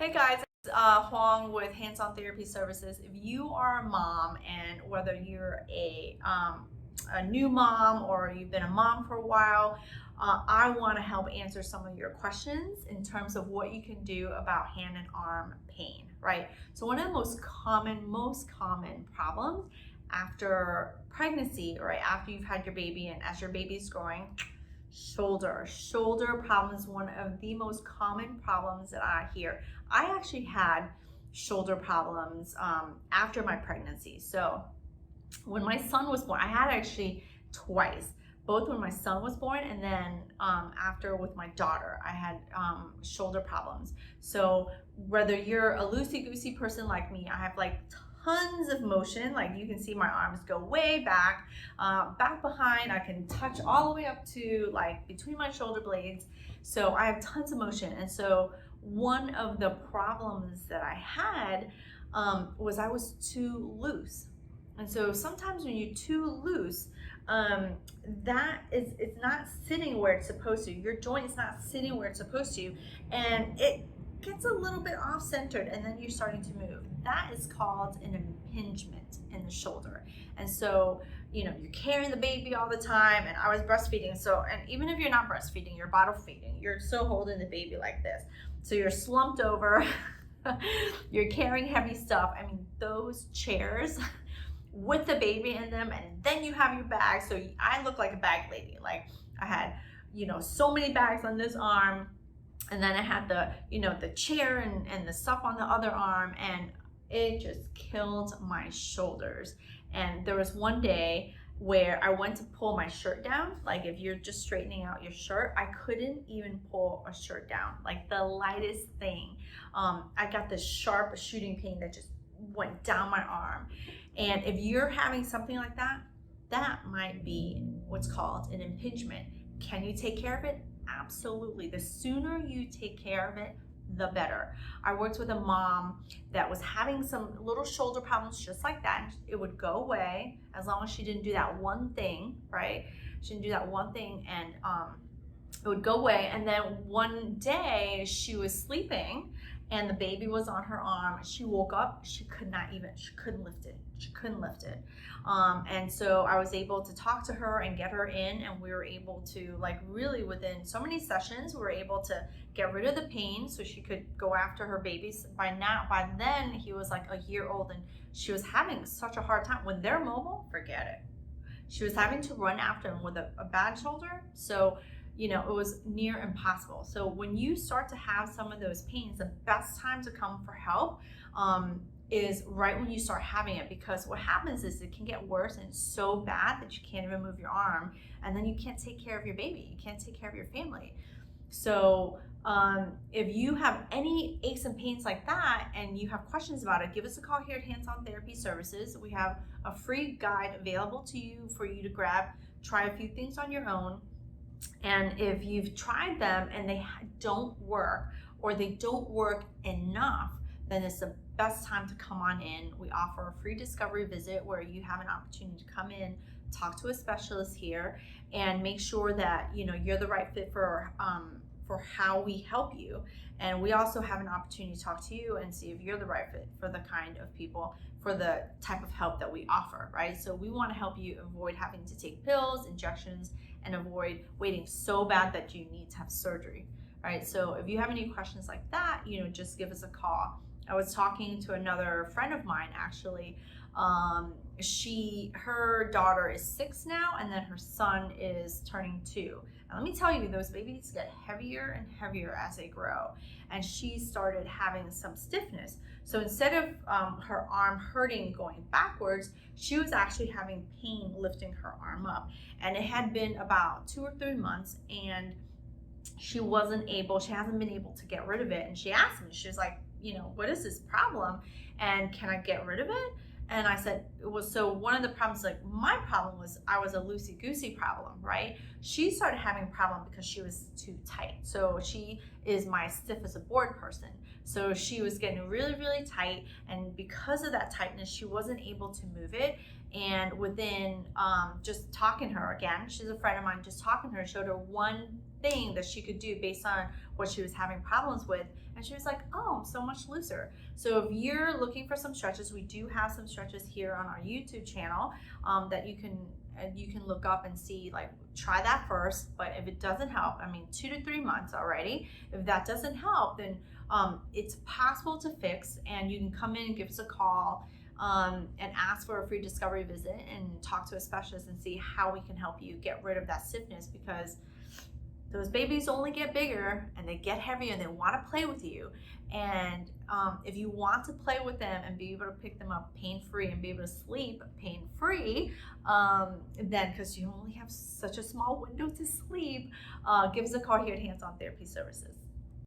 Hey guys, it's Huang with Hands-On Therapy Services. If you are a mom, and whether you're a new mom or you've been a mom for a while, I want to help answer some of your questions in terms of what you can do about hand and arm pain, right? So one of the most common problems after pregnancy, right, after you've had your baby and as your baby's growing, shoulder problem is one of the most common problems that I hear. I actually had shoulder problems after my pregnancy. So when my son was born, I had actually twice, both when my son was born and then after with my daughter, I had shoulder problems. So whether you're a loosey-goosey person like me, I have like tons of motion. Like you can see my arms go way back, back behind. I can touch all the way up to like between my shoulder blades. So I have tons of motion. And so one of the problems that I had was I was too loose. And so sometimes when you're too loose, it's not sitting where it's supposed to. Your joint is not sitting where it's supposed to, and it gets a little bit off centered, and then you're starting to move. That is called an impingement in the shoulder. And so, you're carrying the baby all the time, and I was breastfeeding. So, and even if you're not breastfeeding, you're bottle feeding, you're still holding the baby like this. So you're slumped over, you're carrying heavy stuff. I mean, those chairs with the baby in them, and then you have your bag. So I look like a bag lady. Like I had, so many bags on this arm, and then I had the chair and the stuff on the other arm, and it just killed my shoulders. And there was one day where I went to pull my shirt down. Like if you're just straightening out your shirt, I couldn't even pull a shirt down. Like the lightest thing. I got this sharp shooting pain that just went down my arm. And if you're having something like that, that might be what's called an impingement. Can you take care of it? Absolutely. The sooner you take care of it, the better. I worked with a mom that was having some little shoulder problems just like that. It would go away as long as she didn't do that one thing, right? She didn't do that one thing, and it would go away. And then one day she was sleeping and the baby was on her arm. She woke up, she couldn't lift it. She couldn't lift it. And so I was able to talk to her and get her in, and we were able to, like, really within so many sessions, we were able to get rid of the pain so she could go after her babies. By then he was like a year old, and she was having such a hard time. When they're mobile, forget it. She was having to run after him with a bad shoulder. So it was near impossible. So when you start to have some of those pains, the best time to come for help is right when you start having it, because what happens is it can get worse, and it's so bad that you can't even move your arm, and then you can't take care of your baby, you can't take care of your family. So if you have any aches and pains like that and you have questions about it, give us a call here at Hands-On Therapy Services. We have a free guide available to you for you to grab, try a few things on your own. And if you've tried them and they don't work, or they don't work enough, then it's the best time to come on in. We offer a free discovery visit where you have an opportunity to come in, talk to a specialist here, and make sure that you're the right fit for how we help you. And we also have an opportunity to talk to you and see if you're the right fit for the kind of people, for the type of help that we offer, right? So we want to help you avoid having to take pills, injections, and avoid waiting so bad that you need to have surgery, right? So if you have any questions like that, just give us a call. I was talking to another friend of mine, actually. Her daughter is 6 now, and then her son is turning 2. And let me tell you, those babies get heavier and heavier as they grow. And she started having some stiffness. So instead of her arm hurting going backwards, she was actually having pain lifting her arm up. And it had been about 2 or 3 months, and she hasn't been able to get rid of it. And she asked me, she was like, what is this problem? And can I get rid of it? And I said, so one of the problems, like my problem was I was a loosey-goosey problem, right? She started having a problem because she was too tight. So she is my stiff as a board person. So she was getting really, really tight. And because of that tightness, she wasn't able to move it. And within just talking to her again, she's a friend of mine, just talking to her, showed her one thing that she could do based on what she was having problems with. And she was like, oh, I'm so much looser. So if you're looking for some stretches, we do have some stretches here on our YouTube channel that you can look up and see, like, try that first. But if it doesn't help, I mean, 2 to 3 months already, if that doesn't help, then it's possible to fix, and you can come in and give us a call and ask for a free discovery visit and talk to a specialist and see how we can help you get rid of that stiffness, because those babies only get bigger and they get heavier and they want to play with you. And if you want to play with them and be able to pick them up pain-free and be able to sleep pain-free, then, because you only have such a small window to sleep, give us a call here at Hands On Therapy Services.